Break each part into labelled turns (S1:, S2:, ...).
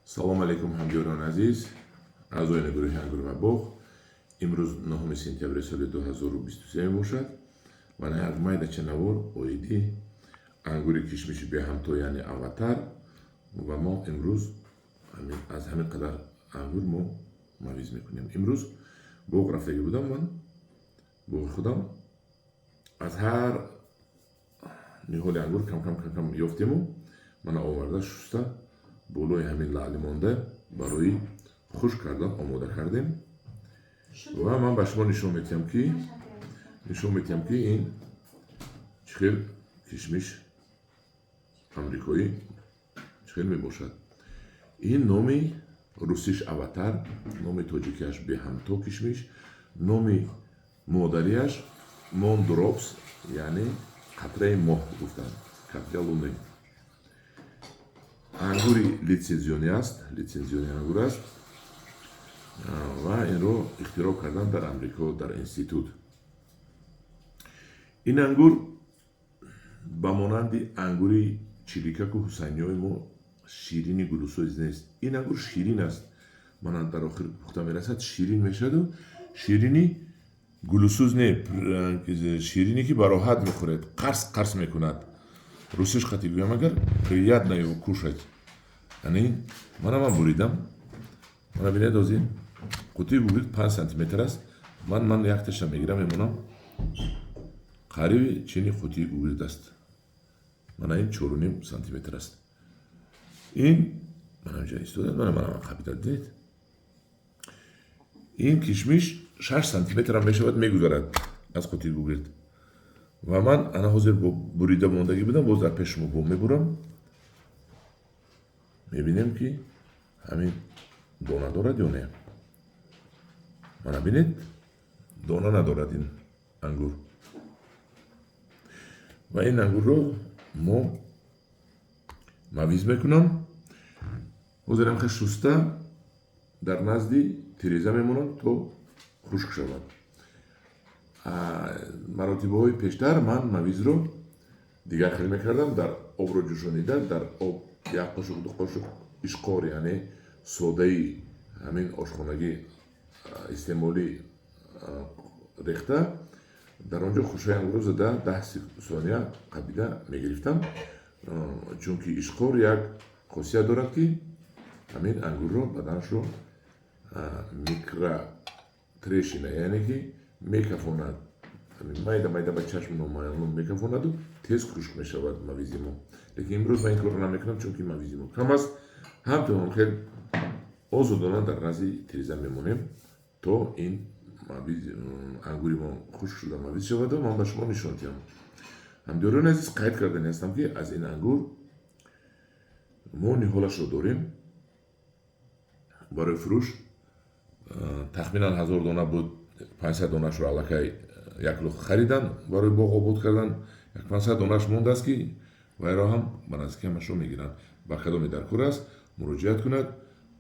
S1: салом алейкум ҳамҷоёни азиз, аъзоини гурӯҳи ангур ва боғ. имрӯз 9 сентябри соли 2023 мебошад ва на як майдача навор оиди ангури кишмиши беҳамто яъне аватар ва мо имрӯз аз ҳамин қадар ангур мо мавиз мекунем. имрӯз боғ рафтагӣ будам, ман боғи худам аз ҳар ниҳоли ангур кам ёфтему мана оварда шуста болои ҳамин лаъли монда барои хушк кардан омода кардем ва ман ба шумо нишон медиҳам ки ин чӣ хел кишмиш амрикоӣ чӣ хел мебошад. ин номи русиш аватар, номи тоҷикиаш беҳамто кишмиш, номи модариаш мондропс яъне қатраи моҳ гуфтанд, капля луны. ангури литсензионӣ аст, литсензиони ангур аст ва инро ихтироъ кардан дар амрико дар институт. ин ангур ба монанди ангури чиликаку ҳусайниёи мо ширини гулусӯз нест. ин ангур ширин аст, мана дар охир пухта мерасад ширин мешаваду ширини гулусӯз не, ширине ки ба роҳат мехӯред, қарс мекунад. русиш хати гӯям агар приятно его кушать. Яъне ман буридам, мана бинед озин қутии гугурд 5 сантиметр аст. ман якташа мегирам, мемонам қариби чини қутии гугурд аст. мана ин 4.5 сантиметр аст. ин мана инҷа истодад, мана қабида дидед. ин кишмиш 6 сантиметр мешавад, мегузарад аз қутии гугурд. ва ман ана ҳозир бо бурида мондагӣ будам, боз дар пеши шумо мебурам. мебинем ки ҳамин дона дорад ё не. мана бинед, дона надорад ин ангур. ва ин ангурро мо мавиз мекунам. ҳозирам хе шуста дар назди тиреза мемонам то хушк шавад. маротибаҳои пештар ман мавизро дигар хел мекардам. дар обро ҷӯшонида, дар об 1 қошуқ 2 қошуқ ишқор, яъне содаи ҳамин ошхонагӣ истеъмоли рехта, дар он ҷо хушаи ангурро зада 10 сония қабида мегирифтам, чунки ишқор як хосият дорад ки ҳамин ангурро баданашро микротрешина, яъне ки мекафонад, майда ба чашм номаълум мекафонаду тез хушк мешавад мавизи мо. лекин имрӯз ман ин корро намекунам, чунки мавизи мо кам аст. ҳамтунам хел озодона дар назди тиреза мемонем то ин ангури мо хушк шуда мавиз шаваду ман ба шумо нишон диҳам. ҳамдиёрони азиз, қайд кардани ҳастам ки аз ин ангур мо ниҳолашро дорем барои фурӯш. тахминан 1000 дона буд, 500 донашро аллакай як лух харидан барои боғ обод кардан, 500 донаш мондааст ки вайро ҳам ба наздики ҳамашро мегиранд. ба кадоми даркор аст муроҷиат кунад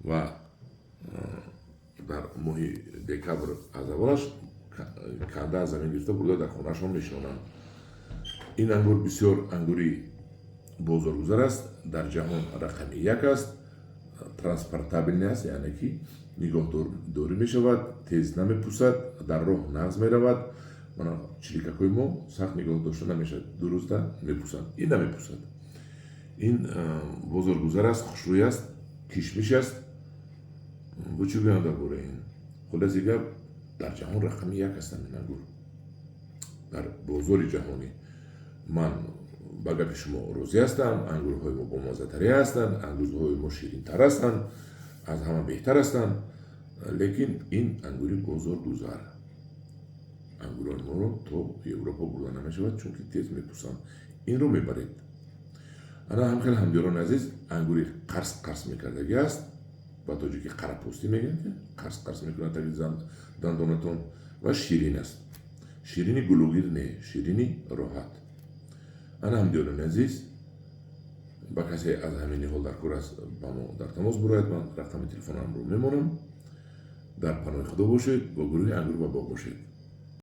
S1: ва дар моҳи декабр аз аввалаш канда аз замин гирифта бурда дар хонаашон мешонанд. ин ангур бисёр ангури бозоргузар аст, дар ҷаҳон рақами 1 аст, транспортабелӣ аст, яъне ки нигоҳдорӣ мешавад, тез намепусад, дар роҳ нағз меравад. мана чиликакҳои мо сахт нигоҳ дошта намешавад, 2 рӯзда мепусанд. ин намепусад. ин бозоргузар аст, хушрӯй аст, кишмиш аст. бо чӣ гӯям дар бораи ин? хулоси гап, дар ҷаҳон рақами 1 ҳастанд ин ангур. дар бозори ҷаҳонӣ ман ба гапи шумо розӣ ҳастам. ангурҳои мо бомаззатарӣ ҳастанд, ангурҳои мо ширинтар ҳастанд, аз ҳама беҳтар ҳастанд. лекин ин ангури бозоргузар. ангурҳои моро то европа бурда намешавад, чунки тез мепусанд. инро мебаред. ана ҳамхел ҳамдиёрони азиз, ангури қарс мекардагӣ аст. ба тоҷикӣ қарапостӣ мегӯянд, қарс мекунад таги дандонатон ва ширин аст. ширини гулӯгир не, ширини роҳат. ана ҳамдиёрони азиз, ба касе аз ҳамин ниҳол даркор аст ба мо дар тамос бирояд. ман рақами телефонамро мемонам. дар паноҳи худо бошед, бо гурӯҳи ангур ва боғ бошед.